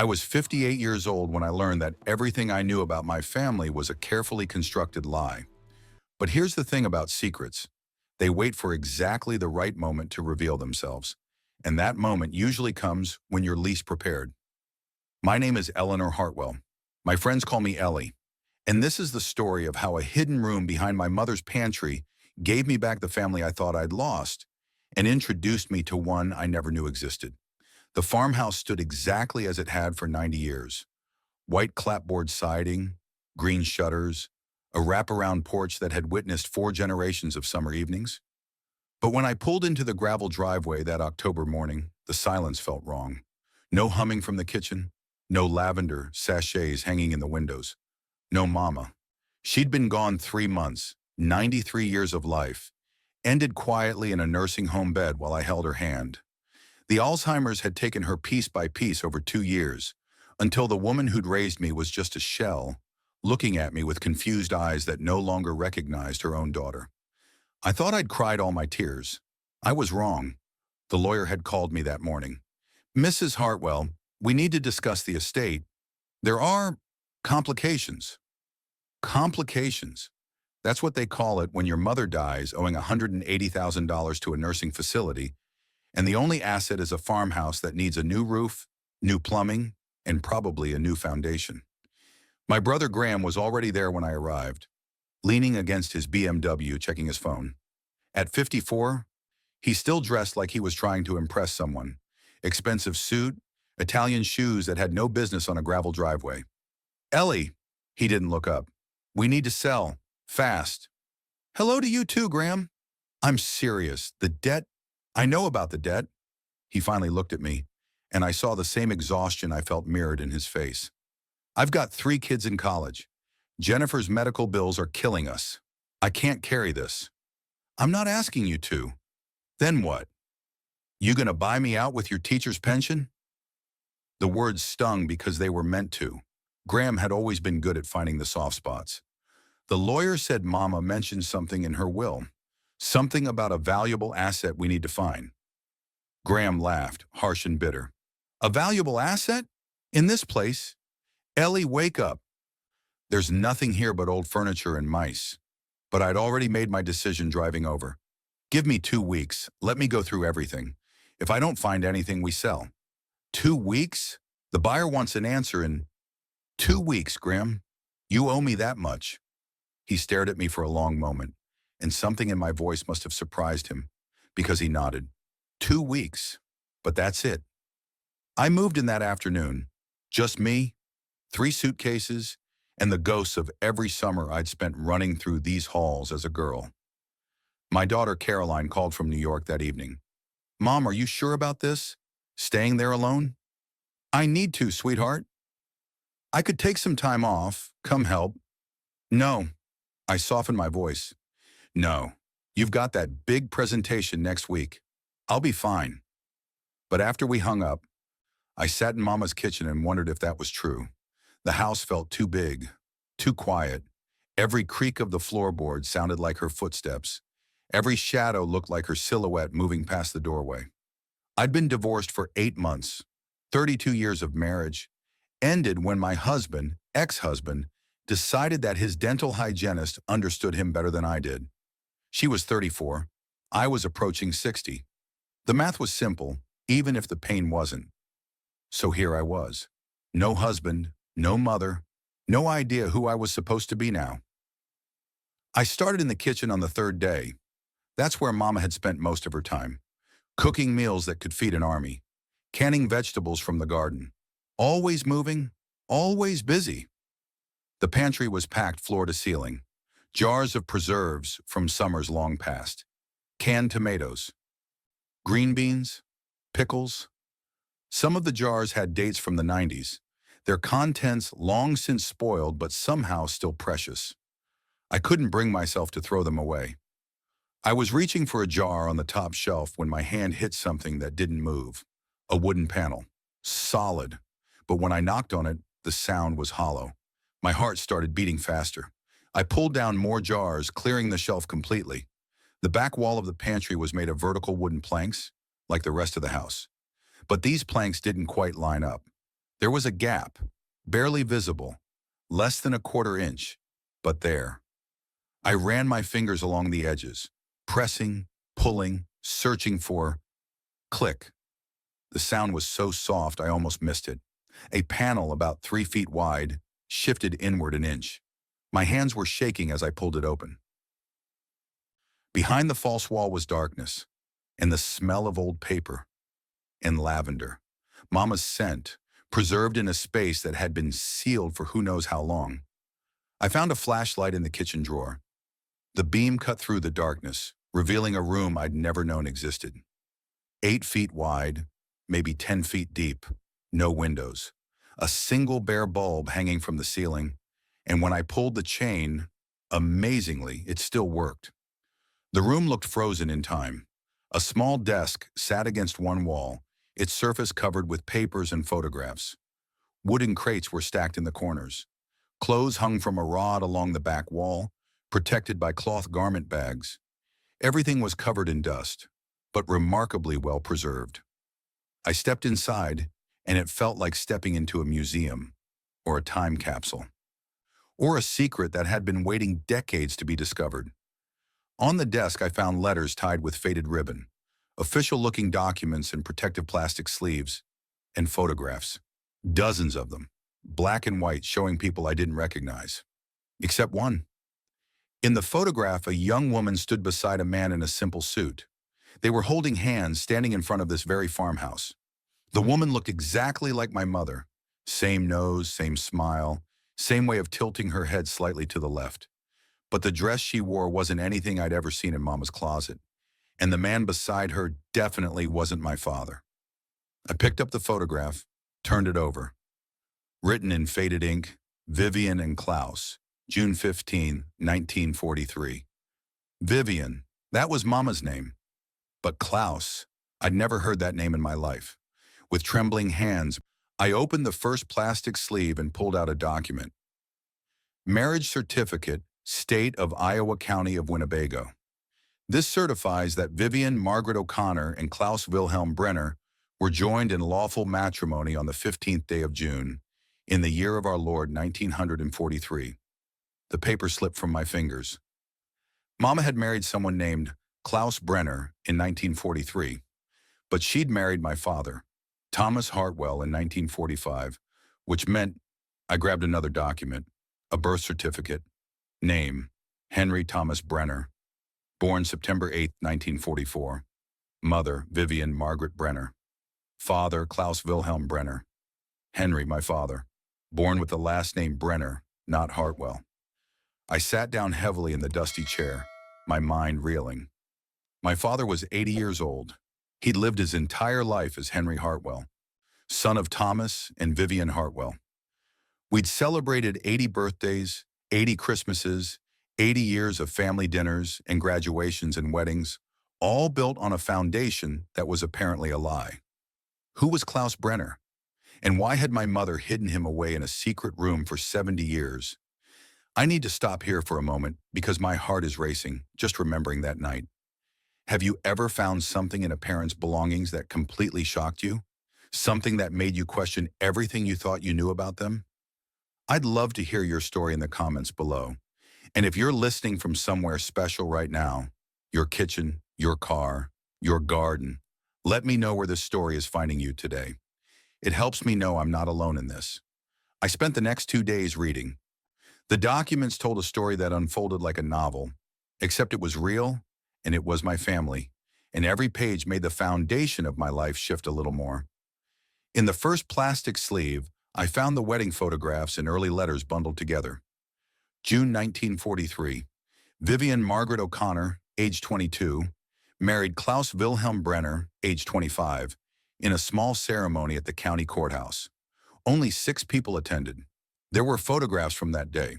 I was 58 years old when I learned that everything I knew about my family was a carefully constructed lie. But here's the thing about secrets. They wait for exactly the right moment to reveal themselves. And that moment usually comes when you're least prepared. My name is Eleanor Hartwell. My friends call me Ellie. And this is the story of how a hidden room behind my mother's pantry gave me back the family I thought I'd lost and introduced me to one I never knew existed. The farmhouse stood exactly as it had for 90 years. White clapboard siding, green shutters, a wraparound porch that had witnessed 4 generations of summer evenings. But when I pulled into the gravel driveway that October morning, the silence felt wrong. No humming from the kitchen, no lavender sachets hanging in the windows, no mama. She'd been gone 3 months, 93 years of life, ended quietly in a nursing home bed while I held her hand. The Alzheimer's had taken her piece by piece over 2 years, until the woman who'd raised me was just a shell, looking at me with confused eyes that no longer recognized her own daughter. I thought I'd cried all my tears. I was wrong. The lawyer had called me that morning. "Mrs. Hartwell, we need to discuss the estate. There are complications." Complications. That's what they call it when your mother dies owing $180,000 to a nursing facility, and the only asset is a farmhouse that needs a new roof, new plumbing, and probably a new foundation. My brother Graham was already there when I arrived, leaning against his BMW checking his phone. At 54, he still dressed like he was trying to impress someone. Expensive suit, Italian shoes that had no business on a gravel driveway. "Ellie," he didn't look up. "We need to sell. Fast." "Hello to you too, Graham." "I'm serious. The debt. I know about the debt." He finally looked at me, and I saw the same exhaustion I felt mirrored in his face. "I've got 3 kids in college. Jennifer's medical bills are killing us. I can't carry this." "I'm not asking you to." "Then what? You gonna buy me out with your teacher's pension?" The words stung because they were meant to. Graham had always been good at finding the soft spots. "The lawyer said Mama mentioned something in her will. Something about a valuable asset we need to find." Graham laughed, harsh and bitter. "A valuable asset? In this place? Ellie, wake up. There's nothing here but old furniture and mice." But I'd already made my decision driving over. "Give me 2 weeks. Let me go through everything. If I don't find anything, we sell." 2 weeks? The buyer wants an answer in 2 weeks, Graham. You owe me that much. He stared at me for a long moment, and something in my voice must have surprised him, because he nodded. 2 weeks. But that's it. I moved in that afternoon. Just me, 3 suitcases, and the ghosts of every summer I'd spent running through these halls as a girl. My daughter Caroline called from New York that evening. "Mom, are you sure about this? Staying there alone?" "I need to, sweetheart. I could take some time off, come help." "No." I softened my voice. "No. You've got that big presentation next week. I'll be fine." But after we hung up, I sat in Mama's kitchen and wondered if that was true. The house felt too big, too quiet. Every creak of the floorboard sounded like her footsteps. Every shadow looked like her silhouette moving past the doorway. I'd been divorced for 8 months. 32 years of marriage ended when my husband, ex-husband, decided that his dental hygienist understood him better than I did. She was 34. I was approaching 60. The math was simple, even if the pain wasn't. So here I was. No husband, no mother, no idea who I was supposed to be now. I started in the kitchen on the 3rd day. That's where Mama had spent most of her time. Cooking meals that could feed an army. Canning vegetables from the garden. Always moving, always busy. The pantry was packed floor to ceiling. Jars of preserves from summers long past. Canned tomatoes. Green beans. Pickles. Some of the jars had dates from the 90s. Their contents long since spoiled but somehow still precious. I couldn't bring myself to throw them away. I was reaching for a jar on the top shelf when my hand hit something that didn't move. A wooden panel. Solid. But when I knocked on it, the sound was hollow. My heart started beating faster. I pulled down more jars, clearing the shelf completely. The back wall of the pantry was made of vertical wooden planks, like the rest of the house. But these planks didn't quite line up. There was a gap, barely visible, less than a quarter inch, but there. I ran my fingers along the edges, pressing, pulling, searching for click. The sound was so soft I almost missed it. A panel about 3 feet wide shifted inward an inch. My hands were shaking as I pulled it open. Behind the false wall was darkness, and the smell of old paper and lavender. Mama's scent, preserved in a space that had been sealed for who knows how long. I found a flashlight in the kitchen drawer. The beam cut through the darkness, revealing a room I'd never known existed. 8 feet wide, maybe 10 feet deep, no windows. A single bare bulb hanging from the ceiling, and when I pulled the chain, amazingly, it still worked. The room looked frozen in time. A small desk sat against one wall, its surface covered with papers and photographs. Wooden crates were stacked in the corners. Clothes hung from a rod along the back wall, protected by cloth garment bags. Everything was covered in dust, but remarkably well preserved. I stepped inside, and it felt like stepping into a museum, or a time capsule, or a secret that had been waiting decades to be discovered. On the desk, I found letters tied with faded ribbon, official-looking documents in protective plastic sleeves, and photographs. Dozens of them, black and white, showing people I didn't recognize. Except one. In the photograph, a young woman stood beside a man in a simple suit. They were holding hands, standing in front of this very farmhouse. The woman looked exactly like my mother. Same nose, same smile, same way of tilting her head slightly to the left. But the dress she wore wasn't anything I'd ever seen in Mama's closet. And the man beside her definitely wasn't my father. I picked up the photograph, turned it over. Written in faded ink, Vivian and Klaus, June 15, 1943. Vivian, that was Mama's name. But Klaus, I'd never heard that name in my life. With trembling hands, I opened the first plastic sleeve and pulled out a document. Marriage certificate, State of Iowa County of Winnebago. This certifies that Vivian Margaret O'Connor and Klaus Wilhelm Brenner were joined in lawful matrimony on the 15th day of June, in the year of our Lord 1943. The paper slipped from my fingers. Mama had married someone named Klaus Brenner in 1943, but she'd married my father, Thomas Hartwell, in 1945, which meant I grabbed another document, a birth certificate. Name, Henry Thomas Brenner. Born September 8, 1944. Mother, Vivian Margaret Brenner. Father, Klaus Wilhelm Brenner. Henry, my father. Born with the last name Brenner, not Hartwell. I sat down heavily in the dusty chair, my mind reeling. My father was 80 years old. He'd lived his entire life as Henry Hartwell, son of Thomas and Vivian Hartwell. We'd celebrated 80 birthdays, 80 Christmases, 80 years of family dinners and graduations and weddings, all built on a foundation that was apparently a lie. Who was Klaus Brenner? And why had my mother hidden him away in a secret room for 70 years? I need to stop here for a moment because my heart is racing, just remembering that night. Have you ever found something in a parent's belongings that completely shocked you? Something that made you question everything you thought you knew about them? I'd love to hear your story in the comments below. And if you're listening from somewhere special right now, your kitchen, your car, your garden, let me know where this story is finding you today. It helps me know I'm not alone in this. I spent the next 2 days reading. The documents told a story that unfolded like a novel, except it was real, and it was my family, and every page made the foundation of my life shift a little more. In the first plastic sleeve, I found the wedding photographs and early letters bundled together. June 1943, Vivian Margaret O'Connor, age 22, married Klaus Wilhelm Brenner, age 25, in a small ceremony at the county courthouse. Only 6 people attended. There were photographs from that day.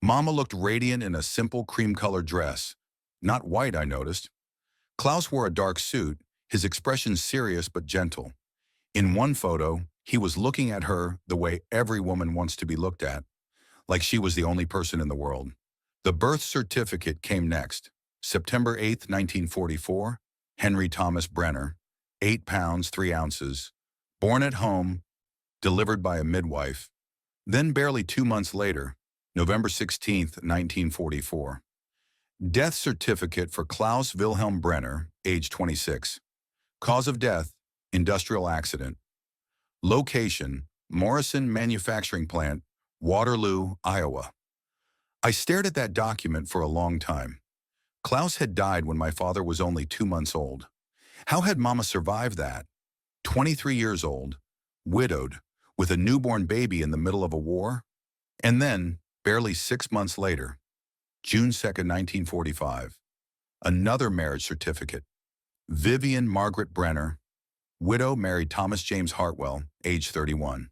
Mama looked radiant in a simple cream-colored dress. Not white, I noticed. Klaus wore a dark suit, his expression serious but gentle. In one photo, he was looking at her the way every woman wants to be looked at, like she was the only person in the world. The birth certificate came next. September 8, 1944, Henry Thomas Brenner, 8 pounds, 3 ounces, born at home, delivered by a midwife. Then barely 2 months later, November 16th, 1944. Death certificate for Klaus Wilhelm Brenner, age 26. Cause of death, industrial accident. Location, Morrison Manufacturing Plant, Waterloo, Iowa. I stared at that document for a long time. Klaus had died when my father was only 2 months old. How had Mama survived that? 23 years old, widowed, with a newborn baby in the middle of a war? And then, barely 6 months later, June 2nd, 1945, another marriage certificate. Vivian Margaret Brenner, widow, married Thomas James Hartwell, age 31.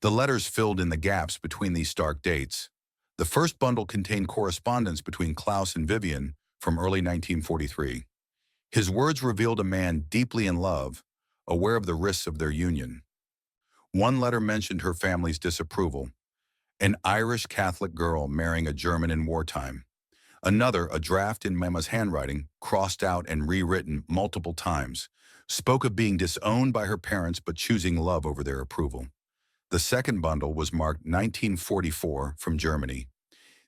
The letters filled in the gaps between these stark dates. The first bundle contained correspondence between Klaus and Vivian from early 1943. His words revealed a man deeply in love, aware of the risks of their union. One letter mentioned her family's disapproval, an Irish Catholic girl marrying a German in wartime. Another, a draft in Mama's handwriting, crossed out and rewritten multiple times, spoke of being disowned by her parents but choosing love over their approval. The second bundle was marked 1944 from Germany.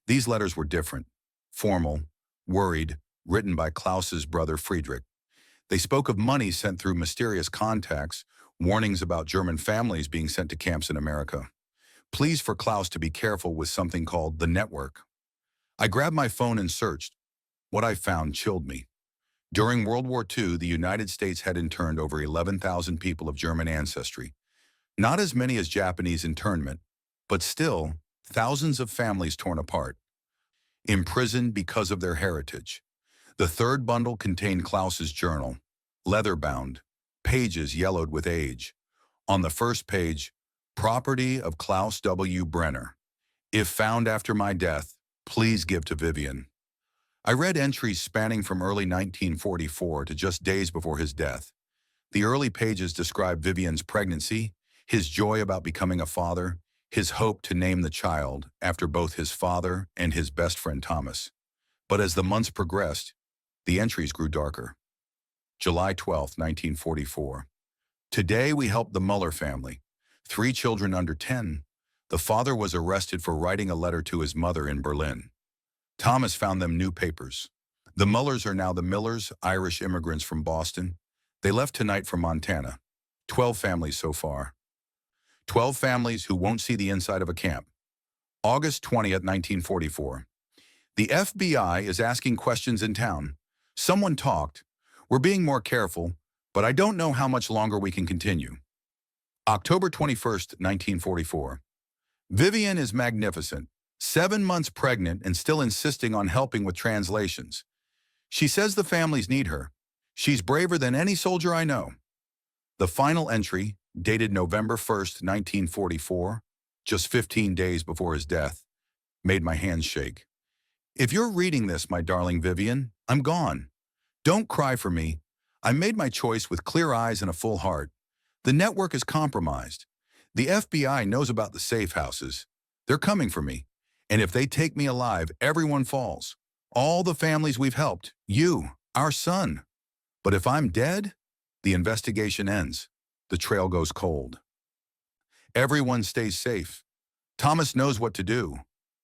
These letters were different, formal, worried, written by Klaus's brother Friedrich. They spoke of money sent through mysterious contacts, warnings about German families being sent to camps in America. Pleas for Klaus to be careful with something called the network. I grabbed my phone and searched. What I found chilled me. During World War II, the United States had interned over 11,000 people of German ancestry. Not as many as Japanese internment, but still, thousands of families torn apart, imprisoned because of their heritage. The third bundle contained Klaus's journal, leather-bound, pages yellowed with age. On the first page, property of Klaus W. Brenner. If found after my death, please give to Vivian. I read entries spanning from early 1944 to just days before his death. The early pages describe Vivian's pregnancy, his joy about becoming a father, his hope to name the child after both his father and his best friend Thomas. But as the months progressed, the entries grew darker. July 12, 1944. Today we helped the Muller family, 3 children under 10. The father was arrested for writing a letter to his mother in Berlin. Thomas found them new papers. The Mullers are now the Millers, Irish immigrants from Boston. They left tonight from Montana. 12 families so far. 12 families who won't see the inside of a camp. August 20th, 1944. The FBI is asking questions in town. Someone talked. We're being more careful, but I don't know how much longer we can continue. October 21st, 1944. Vivian is magnificent, 7 months pregnant and still insisting on helping with translations. She says the families need her. She's braver than any soldier I know. The final entry, dated November 1st, 1944, just 15 days before his death, made my hands shake. If you're reading this, my darling Vivian, I'm gone. Don't cry for me. I made my choice with clear eyes and a full heart. The network is compromised. The FBI knows about the safe houses. They're coming for me. And if they take me alive, everyone falls. All the families we've helped, you, our son. But if I'm dead, the investigation ends. The trail goes cold. Everyone stays safe. Thomas knows what to do.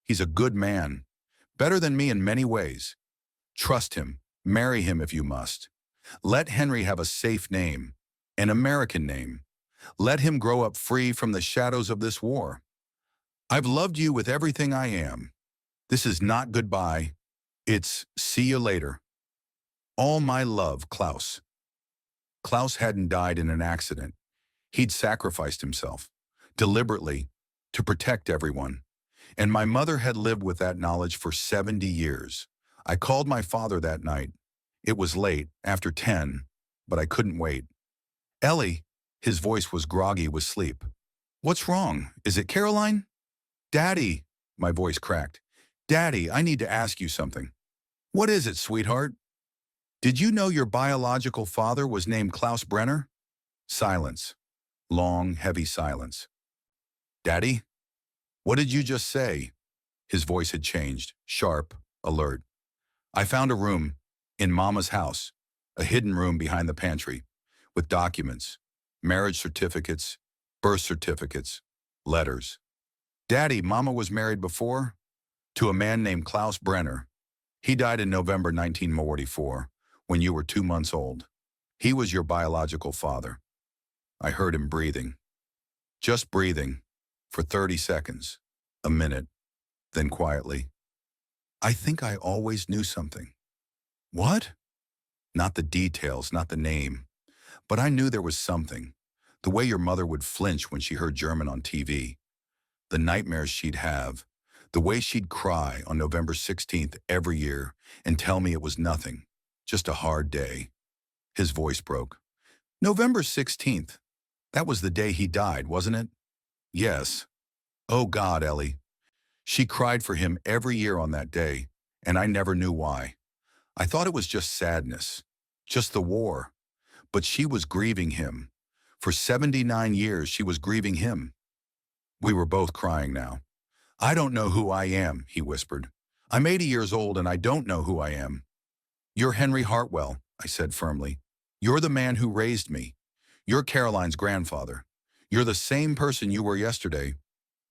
He's a good man. Better than me in many ways. Trust him. Marry him if you must. Let Henry have a safe name, an American name. Let him grow up free from the shadows of this war. I've loved you with everything I am. This is not goodbye. It's see you later. All my love, Klaus. Klaus hadn't died in an accident. He'd sacrificed himself, deliberately, to protect everyone. And my mother had lived with that knowledge for 70 years. I called my father that night. It was late, after 10, but I couldn't wait. Ellie, his voice was groggy with sleep. What's wrong? Is it Caroline? Daddy, my voice cracked. Daddy, I need to ask you something. What is it, sweetheart? Did you know your biological father was named Klaus Brenner? Silence. Long, heavy silence. Daddy? What did you just say? His voice had changed, sharp, alert. I found a room, in Mama's house, a hidden room behind the pantry, with documents, marriage certificates, Birth certificates, letters. Daddy, Mama was married before? To a man named Klaus Brenner. He died in November 1944, when you were 2 months old. He was your biological father. I heard him breathing. Just breathing. For 30 seconds. A minute. Then quietly. I think I always knew something. What? Not the details, not the name. But I knew there was something. The way your mother would flinch when she heard German on TV. The nightmares she'd have. The way she'd cry on November 16th every year and tell me it was nothing. Just a hard day. His voice broke. November 16th. That was the day he died, wasn't it? Yes. Oh God, Ellie. She cried for him every year on that day, and I never knew why. I thought it was just sadness. Just the war. But she was grieving him. For 79 years, she was grieving him. We were both crying now. I don't know who I am, he whispered. I'm 80 years old and I don't know who I am. You're Henry Hartwell, I said firmly. You're the man who raised me. You're Caroline's grandfather. You're the same person you were yesterday.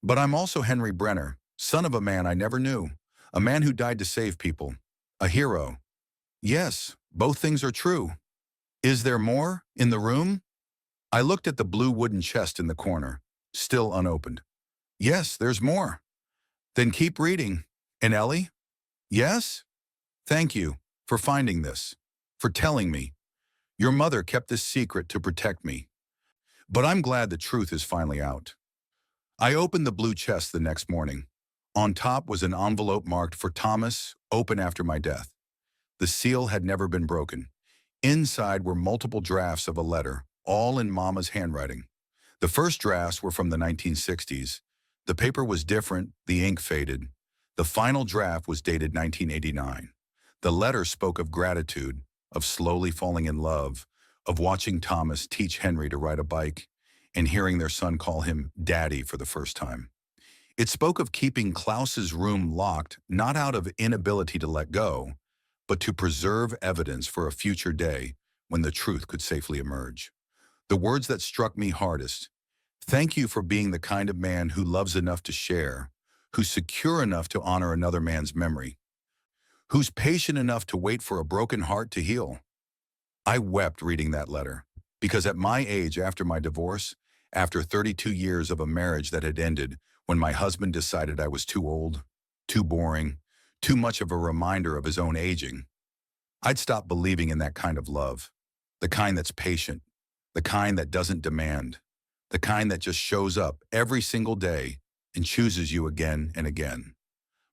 But I'm also Henry Brenner, son of a man I never knew. A man who died to save people. A hero. Yes, both things are true. Is there more in the room? I looked at the blue wooden chest in the corner, still unopened. Yes, there's more. Then keep reading. And Ellie? Yes? Thank you for finding this, for telling me. Your mother kept this secret to protect me. But I'm glad the truth is finally out. I opened the blue chest the next morning. On top was an envelope marked for Thomas, open after my death. The seal had never been broken. Inside were multiple drafts of a letter, all in Mama's handwriting. The first drafts were from the 1960s. The paper was different, the ink faded. The final draft was dated 1989. The letter spoke of gratitude, of slowly falling in love, of watching Thomas teach Henry to ride a bike, and hearing their son call him Daddy for the first time. It spoke of keeping Klaus's room locked, not out of inability to let go, but to preserve evidence for a future day when the truth could safely emerge. The words that struck me hardest: thank you for being the kind of man who loves enough to share, who's secure enough to honor another man's memory, who's patient enough to wait for a broken heart to heal. I wept reading that letter, because at my age after my divorce, after 32 years of a marriage that had ended when my husband decided I was too old, too boring, too much of a reminder of his own aging, I'd stopped believing in that kind of love, the kind that's patient, the kind that doesn't demand, the kind that just shows up every single day and chooses you again and again.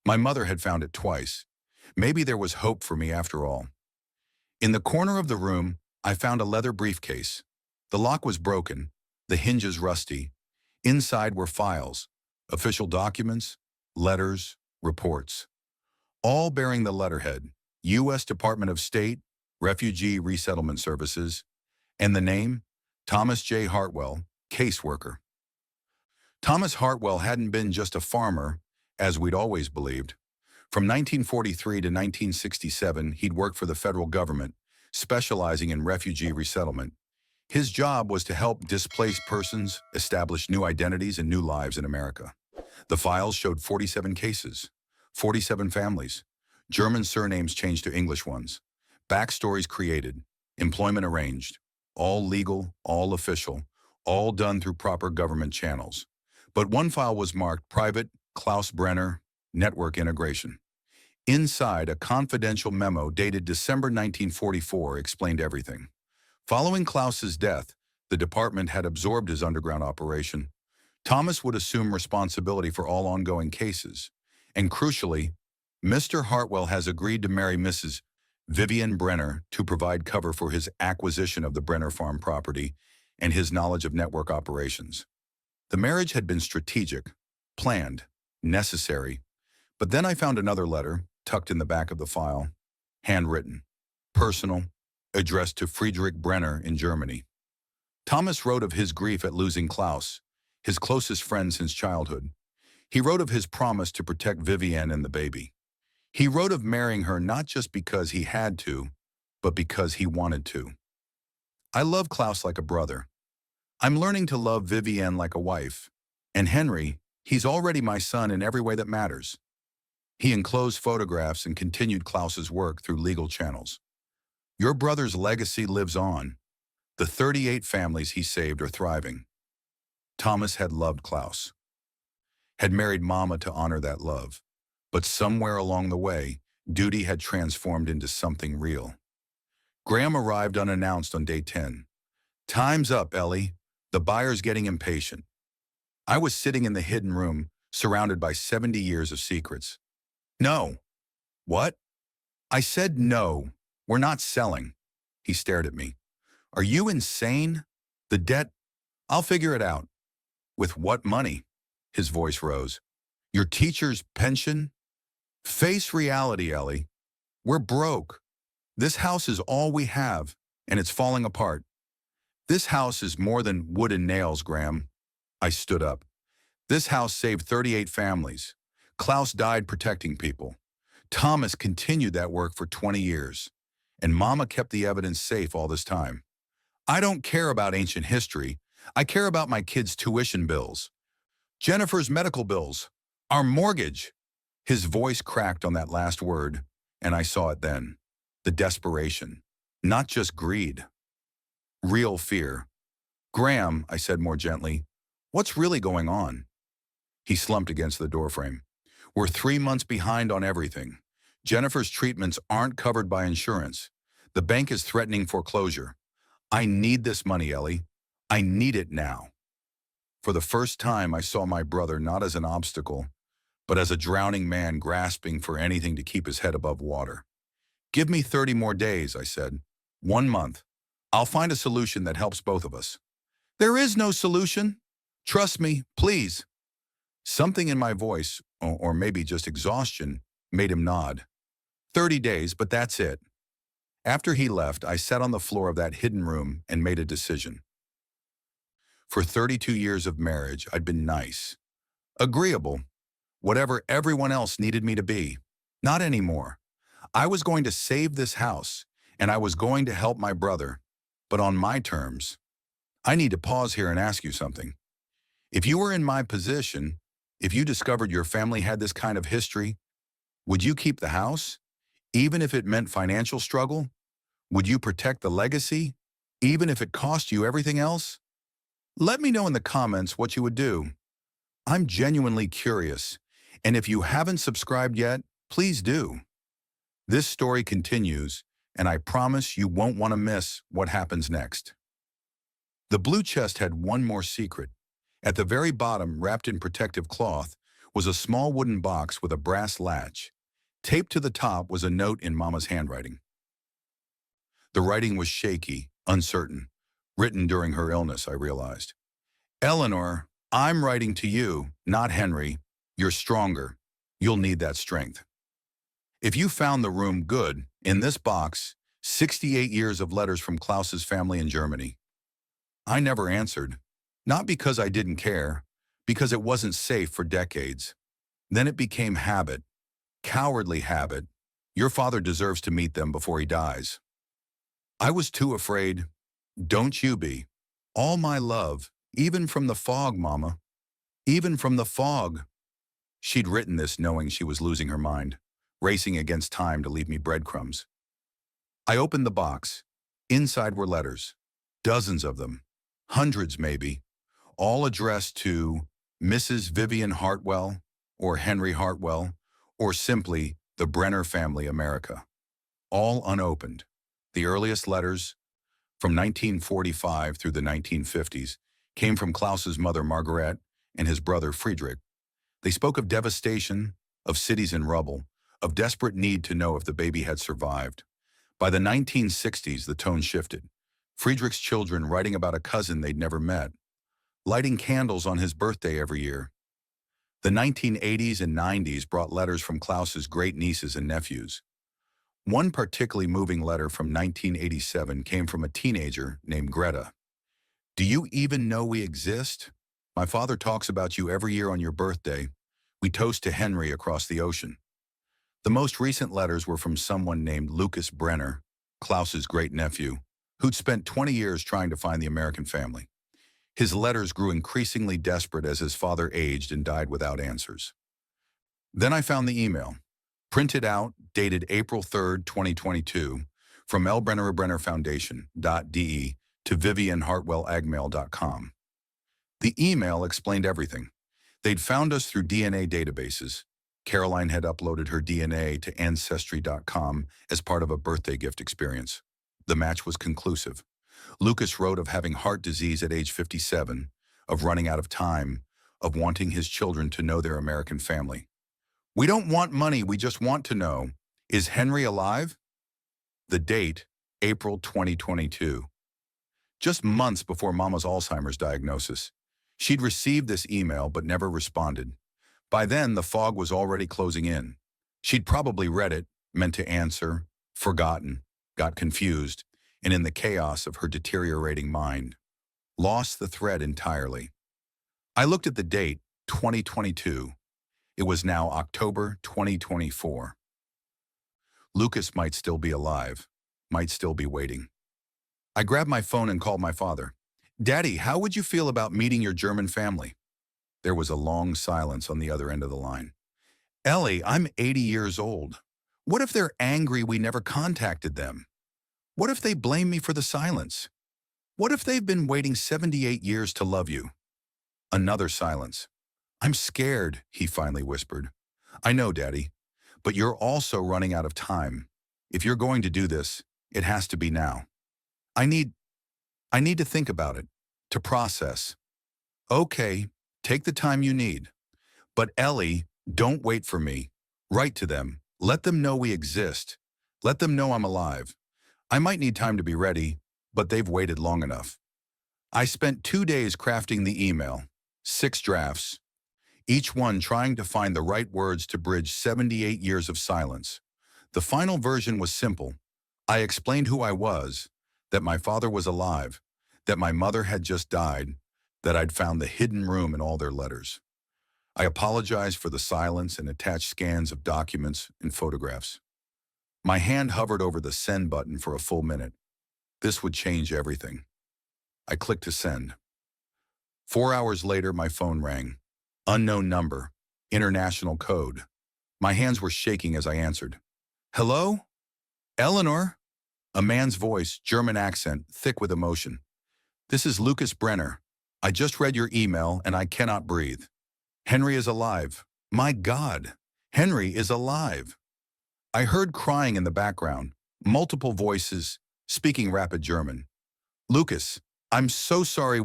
My mother had found it twice. Maybe there was hope for me after all. In the corner of the room, I found a leather briefcase. The lock was broken, the hinges rusty. Inside were files, official documents, letters, reports, all bearing the letterhead, U.S. Department of State, Refugee Resettlement Services, and the name, Thomas J. Hartwell, caseworker. Thomas Hartwell hadn't been just a farmer, as we'd always believed. From 1943 to 1967, he'd worked for the federal government, specializing in refugee resettlement. His job was to help displaced persons establish new identities and new lives in America. The files showed 47 cases, 47 families, German surnames changed to English ones, backstories created, employment arranged, all legal, all official, all done through proper government channels. But one file was marked Private Klaus Brenner Network Integration. Inside, a confidential memo dated December 1944 explained everything. Following Klaus's death, the department had absorbed his underground operation. Thomas would assume responsibility for all ongoing cases. And crucially, Mr. Hartwell has agreed to marry Mrs. Vivian Brenner to provide cover for his acquisition of the Brenner Farm property and his knowledge of network operations. The marriage had been strategic, planned, necessary. But then I found another letter, tucked in the back of the file, handwritten, personal, addressed to Friedrich Brenner in Germany. Thomas wrote of his grief at losing Klaus, his closest friend since childhood. He wrote of his promise to protect Vivienne and the baby. He wrote of marrying her not just because he had to, but because he wanted to. I love Klaus like a brother. I'm learning to love Vivienne like a wife. And Henry, he's already my son in every way that matters. He enclosed photographs and continued Klaus's work through legal channels. Your brother's legacy lives on. The 38 families he saved are thriving. Thomas had loved Klaus, had married Mama to honor that love. But somewhere along the way, duty had transformed into something real. Graham arrived unannounced on day 10. Time's up, Ellie. The buyer's getting impatient. I was sitting in the hidden room, surrounded by 70 years of secrets. No. What? I said no. We're not selling. He stared at me. Are you insane? The debt? I'll figure it out. With what money? His voice rose. Your teacher's pension? Face reality, Ellie. We're broke. This house is all we have, and it's falling apart. This house is more than wood and nails, Graham. I stood up. This house saved 38 families. Klaus died protecting people. Thomas continued that work for 20 years. And Mama kept the evidence safe all this time. I don't care about ancient history. I care about my kids' tuition bills. Jennifer's medical bills. Our mortgage. His voice cracked on that last word, and I saw it then. The desperation. Not just greed. Real fear. Graham, I said more gently, what's really going on? He slumped against the doorframe. We're 3 months behind on everything. Jennifer's treatments aren't covered by insurance. The bank is threatening foreclosure. I need this money, Ellie. I need it now. For the first time, I saw my brother not as an obstacle, but as a drowning man grasping for anything to keep his head above water. Give me 30 more days, I said. 1 month. I'll find a solution that helps both of us. There is no solution. Trust me, please. Something in my voice, or maybe just exhaustion, made him nod. 30 days, but that's it. After he left, I sat on the floor of that hidden room and made a decision. For 32 years of marriage, I'd been nice, agreeable, whatever everyone else needed me to be. Not anymore. I was going to save this house, and I was going to help my brother, but on my terms. I need to pause here and ask you something. If you were in my position, if you discovered your family had this kind of history, would you keep the house, even if it meant financial struggle? Would you protect the legacy, even if it cost you everything else? Let me know in the comments what you would do. I'm genuinely curious, and if you haven't subscribed yet, please do. This story continues, and I promise you won't want to miss what happens next. The blue chest had one more secret. At the very bottom, wrapped in protective cloth, was a small wooden box with a brass latch. Taped to the top was a note in Mama's handwriting. The writing was shaky, uncertain, written during her illness, I realized. Eleanor, I'm writing to you, not Henry. You're stronger. You'll need that strength. If you found the room good, in this box, 68 years of letters from Klaus's family in Germany. I never answered, not because I didn't care, because it wasn't safe for decades. Then it became habit, cowardly habit. Your father deserves to meet them before he dies. I was too afraid. Don't you be. All my love, even from the fog, Mama. Even from the fog. She'd written this knowing she was losing her mind, racing against time to leave me breadcrumbs. I opened the box. Inside were letters, dozens of them, hundreds maybe, all addressed to Mrs. Vivian Hartwell or Henry Hartwell or simply the Brenner family, America. All unopened. The earliest letters, from 1945 through the 1950s, came from Klaus's mother, Margaret, and his brother, Friedrich. They spoke of devastation, of cities in rubble, of desperate need to know if the baby had survived. By the 1960s, the tone shifted. Friedrich's children writing about a cousin they'd never met, lighting candles on his birthday every year. The 1980s and 90s brought letters from Klaus's great-nieces and nephews. One particularly moving letter from 1987 came from a teenager named Greta. Do you even know we exist? My father talks about you every year on your birthday. We toast to Henry across the ocean. The most recent letters were from someone named Lucas Brenner, Klaus's great-nephew, who'd spent 20 years trying to find the American family. His letters grew increasingly desperate as his father aged and died without answers. Then I found the email, printed out, dated April 3rd, 2022, from Lbrenner Foundation.de to vivianhartwellagmail.com. The email explained everything. They'd found us through DNA databases. Caroline had uploaded her DNA to Ancestry.com as part of a birthday gift experience. The match was conclusive. Lucas wrote of having heart disease at age 57, of running out of time, of wanting his children to know their American family. We don't want money, we just want to know, is Henry alive? The date, April 2022. Just months before Mama's Alzheimer's diagnosis. She'd received this email but never responded. By then, the fog was already closing in. She'd probably read it, meant to answer, forgotten, got confused, and in the chaos of her deteriorating mind, lost the thread entirely. I looked at the date, 2022. It was now October 2024. Lucas might still be alive, might still be waiting. I grabbed my phone and called my father. "Daddy, how would you feel about meeting your German family?" There was a long silence on the other end of the line. "Ellie, I'm 80 years old. What if they're angry we never contacted them? What if they blame me for the silence? What if they've been waiting 78 years to love you?" Another silence. "I'm scared," he finally whispered. "I know, Daddy, but you're also running out of time. If you're going to do this, it has to be now. I need to think about it, to process." "Okay, take the time you need. But Ellie, don't wait for me. Write to them. Let them know we exist. Let them know I'm alive. I might need time to be ready, but they've waited long enough." I spent 2 days crafting the email, 6 drafts, each one trying to find the right words to bridge 78 years of silence. The final version was simple. I explained who I was, that my father was alive, that my mother had just died, that I'd found the hidden room in all their letters. I apologized for the silence and attached scans of documents and photographs. My hand hovered over the send button for a full minute. This would change everything. I clicked to send. 4 hours later, my phone rang. Unknown number, international code. My hands were shaking as I answered. "Hello? Eleanor?" A man's voice, German accent, thick with emotion. "This is Lucas Brenner. I just read your email and I cannot breathe. Henry is alive. My God, Henry is alive." I heard crying in the background, multiple voices, speaking rapid German. "Lucas, I'm so sorry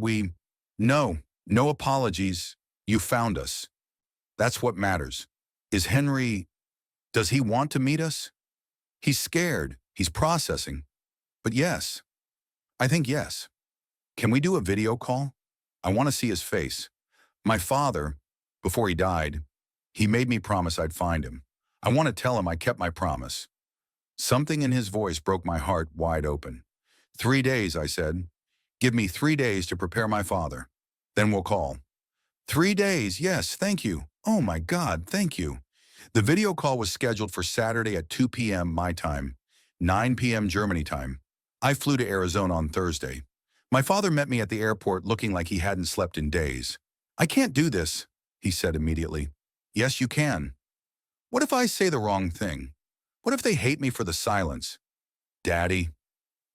No apologies. You found us. That's what matters. Is Henry, does he want to meet us? He's scared. He's processing. But yes, I think yes. Can we do a video call? I want to see his face. My father, before he died, he made me promise I'd find him. I want to tell him I kept my promise." Something in his voice broke my heart wide open. 3 days, I said. "Give me 3 days to prepare my father. Then we'll call." 3 days, yes, thank you. Oh my God, thank you. The video call was scheduled for Saturday at 2 p.m. my time, 9 p.m. Germany time. I flew to Arizona on Thursday. My father met me at the airport looking like he hadn't slept in days. "I can't do this," he said immediately. "Yes, you can." "What if I say the wrong thing? What if they hate me for the silence?" "Daddy."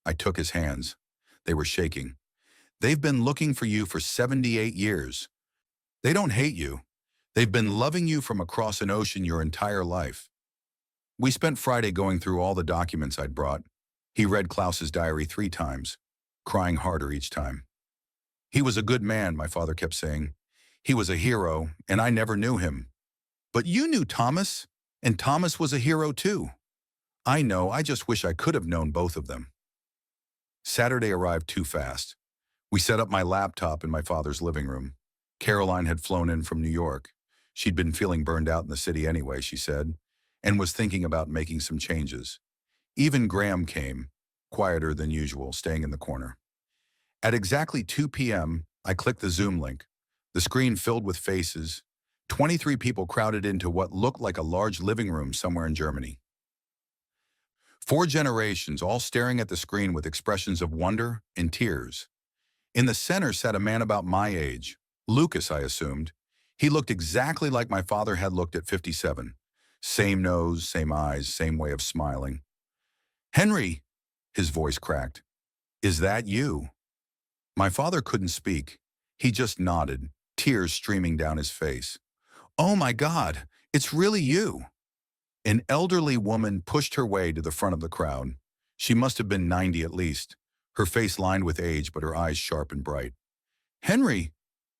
I took his hands. They were shaking. "They've been looking for you for 78 years. They don't hate you. They've been loving you from across an ocean your entire life." We spent Friday going through all the documents I'd brought. He read Klaus's diary 3 times, crying harder each time. "He was a good man," my father kept saying. "He was a hero, and I never knew him." "But you knew Thomas, and Thomas was a hero too." "I know, I just wish I could have known both of them." Saturday arrived too fast. We set up my laptop in my father's living room. Caroline had flown in from New York. She'd been feeling burned out in the city anyway, she said, and was thinking about making some changes. Even Graham came, quieter than usual, staying in the corner. At exactly 2 p.m., I clicked the Zoom link. The screen filled with faces. 23 people crowded into what looked like a large living room somewhere in Germany. 4 generations all staring at the screen with expressions of wonder and tears. In the center sat a man about my age. Lucas, I assumed. He looked exactly like my father had looked at 57. Same nose, same eyes, same way of smiling. "Henry," his voice cracked. "Is that you?" My father couldn't speak. He just nodded, tears streaming down his face. "Oh my God, it's really you." An elderly woman pushed her way to the front of the crowd. She must have been 90 at least, her face lined with age but her eyes sharp and bright. "Henry,"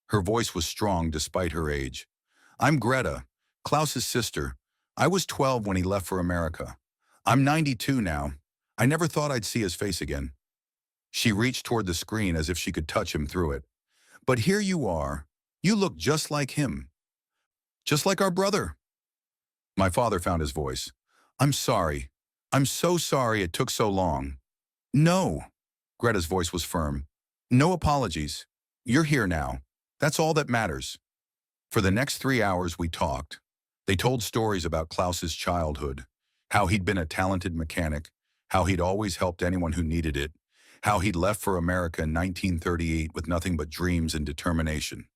her voice was strong despite her age. "I'm Greta, Klaus's sister. I was 12 when he left for America. I'm 92 now. I never thought I'd see his face again." She reached toward the screen as if she could touch him through it. "But here you are. You look just like him. Just like our brother." My father found his voice. "I'm sorry. I'm so sorry it took so long." "No." Greta's voice was firm. "No apologies. You're here now. That's all that matters." For the next 3 hours we talked. They told stories about Klaus's childhood, how he'd been a talented mechanic, how he'd always helped anyone who needed it, how he'd left for America in 1938 with nothing but dreams and determination.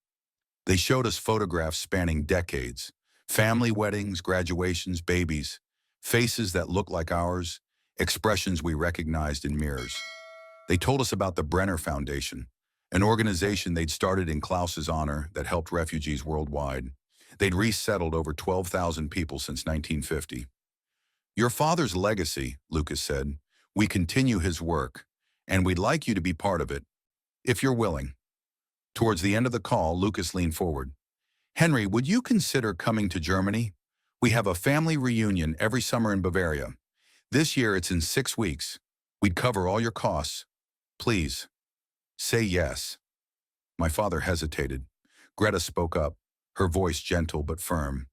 They showed us photographs spanning decades, family weddings, graduations, babies, faces that looked like ours, expressions we recognized in mirrors. They told us about the Brenner Foundation, an organization they'd started in Klaus's honor that helped refugees worldwide. They'd resettled over 12,000 people since 1950. "Your father's legacy," Lucas said. "We continue his work, and we'd like you to be part of it, if you're willing." Towards the end of the call, Lucas leaned forward. "Henry, would you consider coming to Germany? We have a family reunion every summer in Bavaria. This year it's in 6 weeks. We'd cover all your costs. Please, say yes." My father hesitated. Greta spoke up, her voice gentle but firm.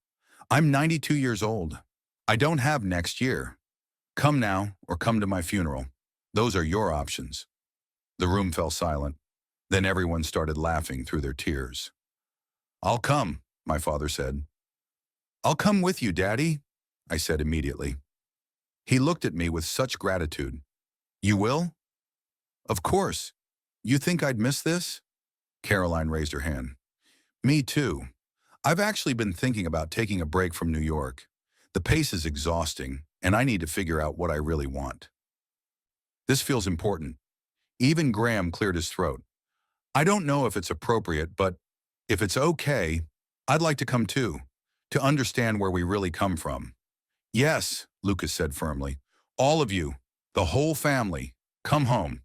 "I'm 92 years old. I don't have next year. Come now or come to my funeral. Those are your options." The room fell silent. Then everyone started laughing through their tears. "I'll come," my father said. "I'll come with you, Daddy," I said immediately. He looked at me with such gratitude. "You will?" "Of course. You think I'd miss this?" Caroline raised her hand. "Me too. I've actually been thinking about taking a break from New York. The pace is exhausting, and I need to figure out what I really want." This feels important. Even Graham cleared his throat. "I don't know if it's appropriate, but if it's okay, I'd like to come too, to understand where we really come from." "Yes," Lucas said firmly. "All of you, the whole family, come home."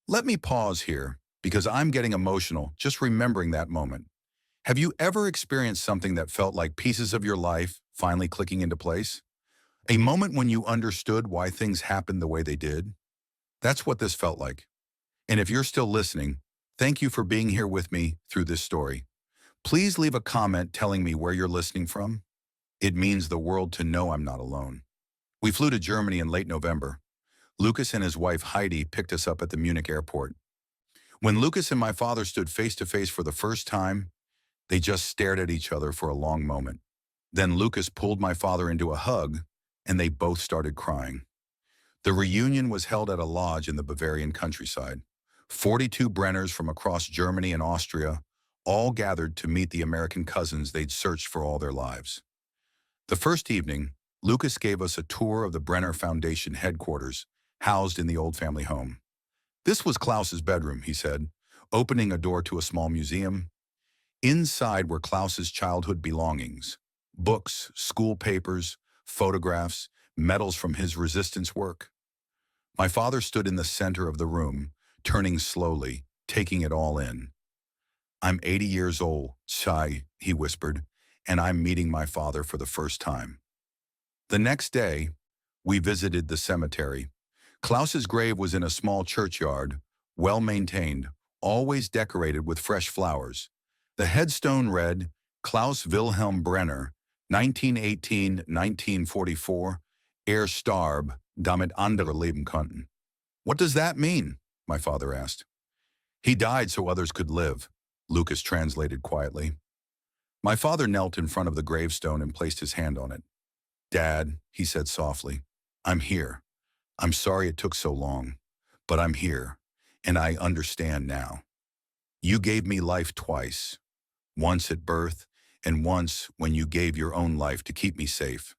Let me pause here, because I'm getting emotional just remembering that moment. Have you ever experienced something that felt like pieces of your life finally clicking into place? A moment when you understood why things happened the way they did? That's what this felt like. And if you're still listening, thank you for being here with me through this story. Please leave a comment telling me where you're listening from. It means the world to know I'm not alone. We flew to Germany in late November. Lucas and his wife Heidi picked us up at the Munich airport. When Lucas and my father stood face to face for the first time, they just stared at each other for a long moment. Then Lucas pulled my father into a hug, and they both started crying. The reunion was held at a lodge in the Bavarian countryside. 42 Brenners from across Germany and Austria all gathered to meet the American cousins they'd searched for all their lives. The first evening, Lucas gave us a tour of the Brenner Foundation headquarters, housed in the old family home. "This was Klaus's bedroom," he said, opening a door to a small museum. Inside were Klaus's childhood belongings: books, school papers, photographs, medals from his resistance work. My father stood in the center of the room, turning slowly, taking it all in. "I'm 80 years old, Shai," he whispered, "and I'm meeting my father for the first time." The next day, we visited the cemetery. Klaus's grave was in a small churchyard, well-maintained, always decorated with fresh flowers. The headstone read, "Klaus Wilhelm Brenner, 1918-1944, starb, damit andere leben konnten." "What does that mean?" my father asked. "He died so others could live," Lucas translated quietly. My father knelt in front of the gravestone and placed his hand on it. "Dad," he said softly, "I'm here. I'm sorry it took so long, but I'm here, and I understand now." You gave me life twice, once at birth and once when you gave your own life to keep me safe.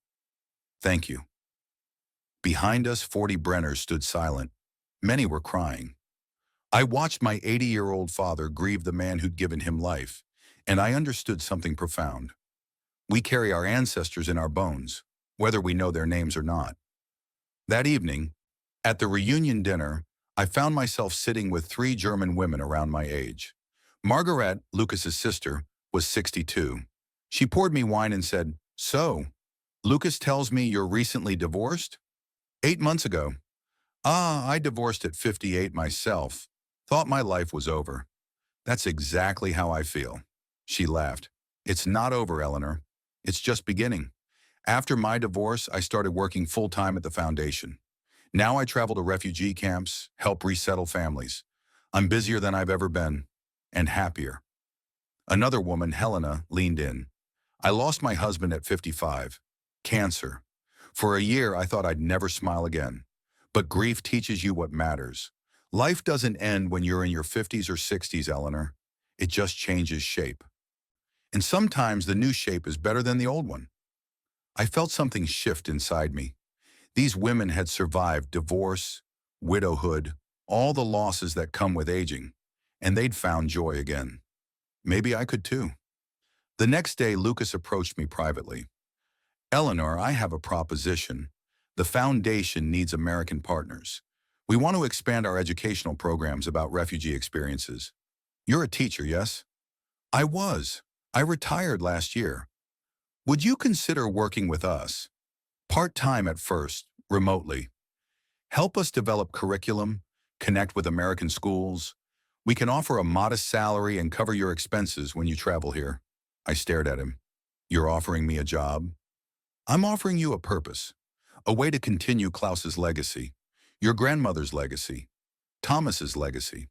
Thank you. Behind us, 40 Brenners stood silent. Many were crying. I watched my 80-year-old father grieve the man who'd given him life, and I understood something profound. We carry our ancestors in our bones, whether we know their names or not. That evening, at the reunion dinner, I found myself sitting with three German women around my age. Margaret, Lucas's sister, was 62. She poured me wine and said, "So, Lucas tells me you're recently divorced?" 8 months ago. Ah, I divorced at 58 myself. Thought my life was over. That's exactly how I feel. She laughed. It's not over, Eleanor. It's just beginning. After my divorce, I started working full-time at the foundation. Now I travel to refugee camps, help resettle families. I'm busier than I've ever been, and happier. Another woman, Helena, leaned in. I lost my husband at 55. Cancer. For a year, I thought I'd never smile again. But grief teaches you what matters. Life doesn't end when you're in your 50s or 60s, Eleanor. It just changes shape. And sometimes the new shape is better than the old one. I felt something shift inside me. These women had survived divorce, widowhood, all the losses that come with aging, and they'd found joy again. Maybe I could too. The next day, Lucas approached me privately. Eleanor, I have a proposition. The foundation needs American partners. We want to expand our educational programs about refugee experiences. You're a teacher, yes? I was. I retired last year. Would you consider working with us? Part-time at first, remotely. Help us develop curriculum, connect with American schools. We can offer a modest salary and cover your expenses when you travel here. I stared at him. You're offering me a job? I'm offering you a purpose, a way to continue Klaus's legacy, your grandmother's legacy, Thomas's legacy.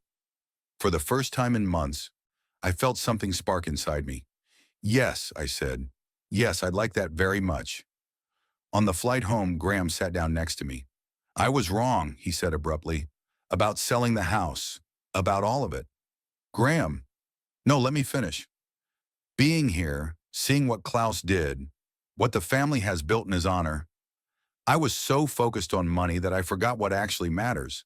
For the first time in months, I felt something spark inside me. Yes, I said. Yes, I'd like that very much. On the flight home, Graham sat down next to me. I was wrong, he said abruptly, about selling the house, about all of it. Graham, no, let me finish. Being here, seeing what Klaus did, what the family has built in his honor, I was so focused on money that I forgot what actually matters.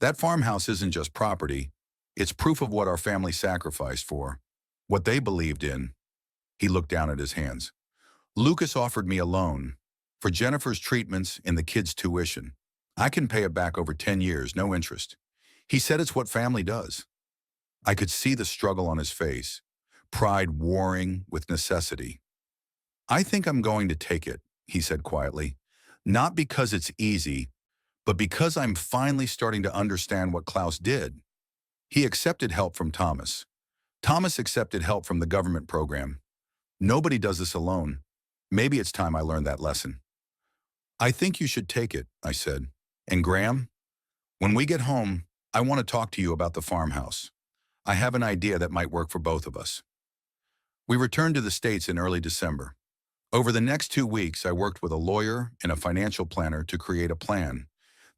That farmhouse isn't just property. It's proof of what our family sacrificed for, what they believed in. He looked down at his hands. Lucas offered me a loan for Jennifer's treatments and the kids' tuition. I can pay it back over 10 years, no interest. He said it's what family does. I could see the struggle on his face, pride warring with necessity. I think I'm going to take it, he said quietly, not because it's easy, but because I'm finally starting to understand what Klaus did. He accepted help from Thomas. Thomas accepted help from the government program. Nobody does this alone. Maybe it's time I learned that lesson. I think you should take it, I said. And Graham, when we get home, I want to talk to you about the farmhouse. I have an idea that might work for both of us. We returned to the States in early December. Over the next 2 weeks, I worked with a lawyer and a financial planner to create a plan.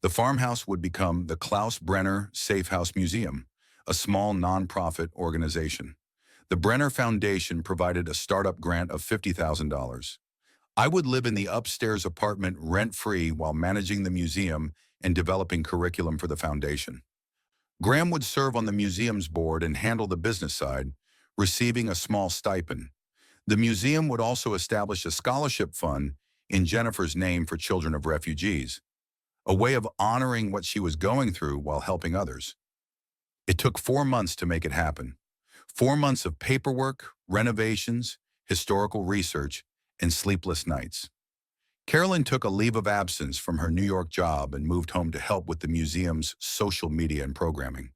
The farmhouse would become the Klaus Brenner Safe House Museum, a small nonprofit organization. The Brenner Foundation provided a startup grant of $50,000. I would live in the upstairs apartment rent-free while managing the museum and developing curriculum for the foundation. Graham would serve on the museum's board and handle the business side, receiving a small stipend. The museum would also establish a scholarship fund in Jennifer's name for children of refugees, a way of honoring what she was going through while helping others. It took 4 months to make it happen. 4 months of paperwork, renovations, historical research, and sleepless nights. Carolyn took a leave of absence from her New York job and moved home to help with the museum's social media and programming.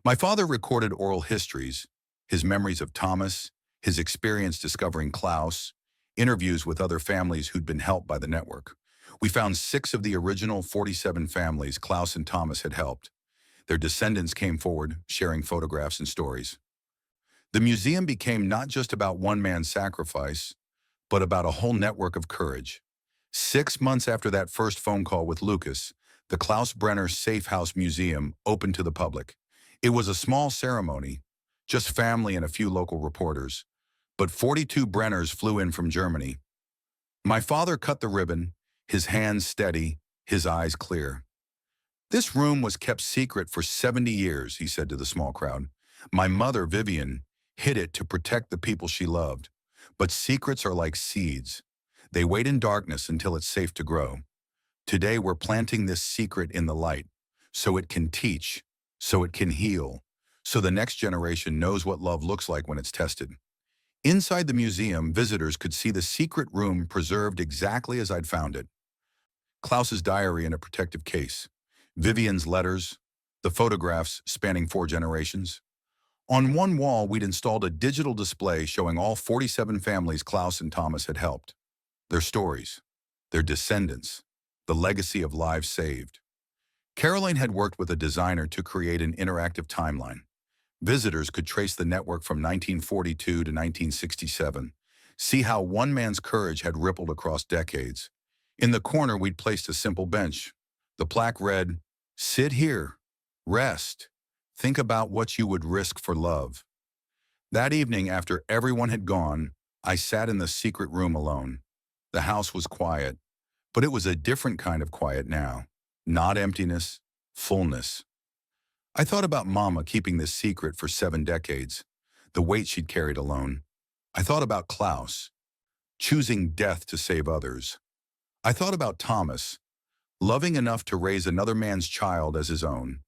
My father recorded oral histories, his memories of Thomas, his experience discovering Klaus, interviews with other families who'd been helped by the network. We found 6 of the original 47 families Klaus and Thomas had helped. Their descendants came forward, sharing photographs and stories. The museum became not just about one man's sacrifice, but about a whole network of courage. 6 months after that first phone call with Lucas, the Klaus Brenner Safe House Museum opened to the public. It was a small ceremony, just family and a few local reporters. But 42 Brenners flew in from Germany. My father cut the ribbon, his hands steady, his eyes clear. This room was kept secret for 70 years, he said to the small crowd. My mother, Vivian, hid it to protect the people she loved. But secrets are like seeds. They wait in darkness until it's safe to grow. Today we're planting this secret in the light, so it can teach, so it can heal, so the next generation knows what love looks like when it's tested. Inside the museum, visitors could see the secret room preserved exactly as I'd found it. Klaus's diary in a protective case, Vivian's letters, the photographs spanning 4 generations. On one wall, we'd installed a digital display showing all 47 families Klaus and Thomas had helped. Their stories, their descendants, the legacy of lives saved. Caroline had worked with a designer to create an interactive timeline. Visitors could trace the network from 1942 to 1967, see how one man's courage had rippled across decades. In the corner, we'd placed a simple bench. The plaque read, "Sit here, rest, think about what you would risk for love." That evening, after everyone had gone, I sat in the secret room alone. The house was quiet, but it was a different kind of quiet now. Not emptiness, fullness. I thought about Mama keeping this secret for 7 decades, the weight she'd carried alone. I thought about Klaus, choosing death to save others. I thought about Thomas, loving enough to raise another man's child as his own.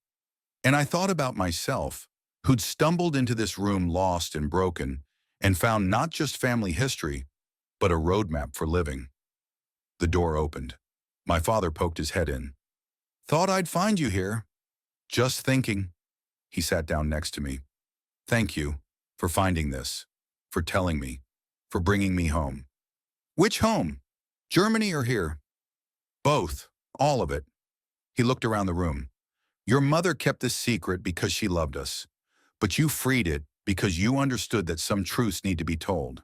And I thought about myself, who'd stumbled into this room lost and broken, and found not just family history, but a roadmap for living. The door opened. My father poked his head in. "Thought I'd find you here." "Just thinking." He sat down next to me. "Thank you for finding this, for telling me, for bringing me home." "Which home? Germany or here?" "Both, all of it." He looked around the room. "Your mother kept this secret because she loved us, but you freed it because you understood that some truths need to be told.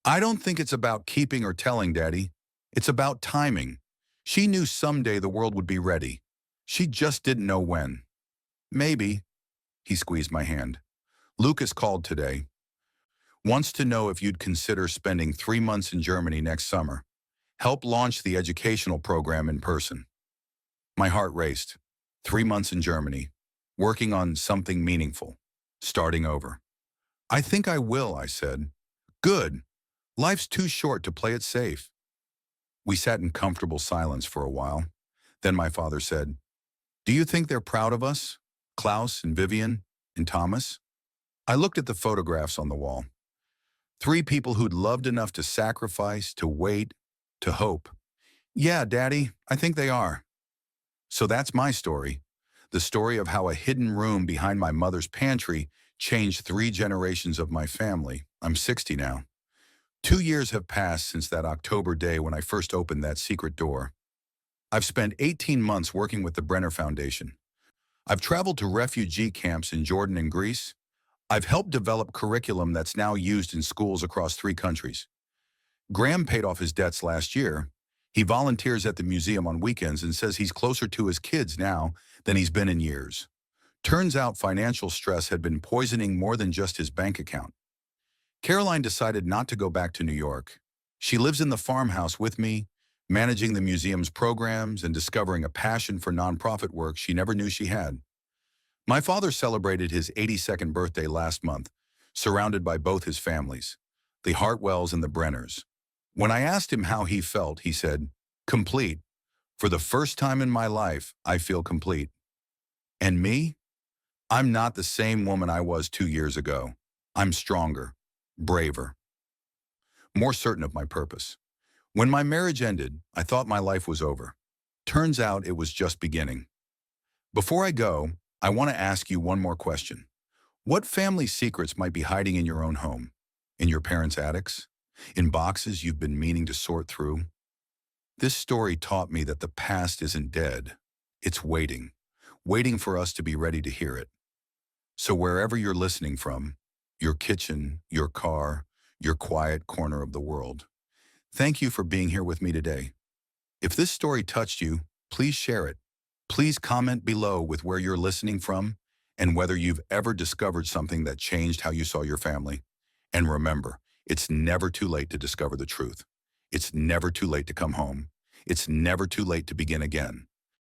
I don't think it's about keeping or telling, Daddy. It's about timing. She knew someday the world would be ready. She just didn't know when." "Maybe." He squeezed my hand. "Lucas called today. Wants to know if you'd consider spending 3 months in Germany next summer. Help launch the educational program in person." My heart raced. 3 months in Germany, working on something meaningful, starting over. "I think I will," I said. "Good. Life's too short to play it safe." We sat in comfortable silence for a while. Then my father said, "Do you think they're proud of us? Klaus and Vivian and Thomas?" I looked at the photographs on the wall. 3 people who'd loved enough to sacrifice, to wait, to hope. "Yeah, Daddy, I think they are." So that's my story. The story of how a hidden room behind my mother's pantry changed 3 generations of my family. I'm 60 now. 2 years have passed since that October day when I first opened that secret door. I've spent 18 months working with the Brenner Foundation. I've traveled to refugee camps in Jordan and Greece. I've helped develop curriculum that's now used in schools across 3 countries. Graham paid off his debts last year. He volunteers at the museum on weekends and says he's closer to his kids now than he's been in years. Turns out financial stress had been poisoning more than just his bank account. Caroline decided not to go back to New York. She lives in the farmhouse with me, managing the museum's programs and discovering a passion for nonprofit work she never knew she had. My father celebrated his 82nd birthday last month, surrounded by both his families, the Hartwells and the Brenners. When I asked him how he felt, he said, "Complete. For the first time in my life, I feel complete." And me? I'm not the same woman I was 2 years ago. I'm stronger, braver, more certain of my purpose. When my marriage ended, I thought my life was over. Turns out it was just beginning. Before I go, I want to ask you one more question. What family secrets might be hiding in your own home? In your parents' attics? In boxes you've been meaning to sort through? This story taught me that the past isn't dead. It's waiting, waiting for us to be ready to hear it. So wherever you're listening from, your kitchen, your car, your quiet corner of the world, thank you for being here with me today. If this story touched you, please share it. Please comment below with where you're listening from and whether you've ever discovered something that changed how you saw your family. And remember, it's never too late to discover the truth. It's never too late to come home. It's never too late to begin again.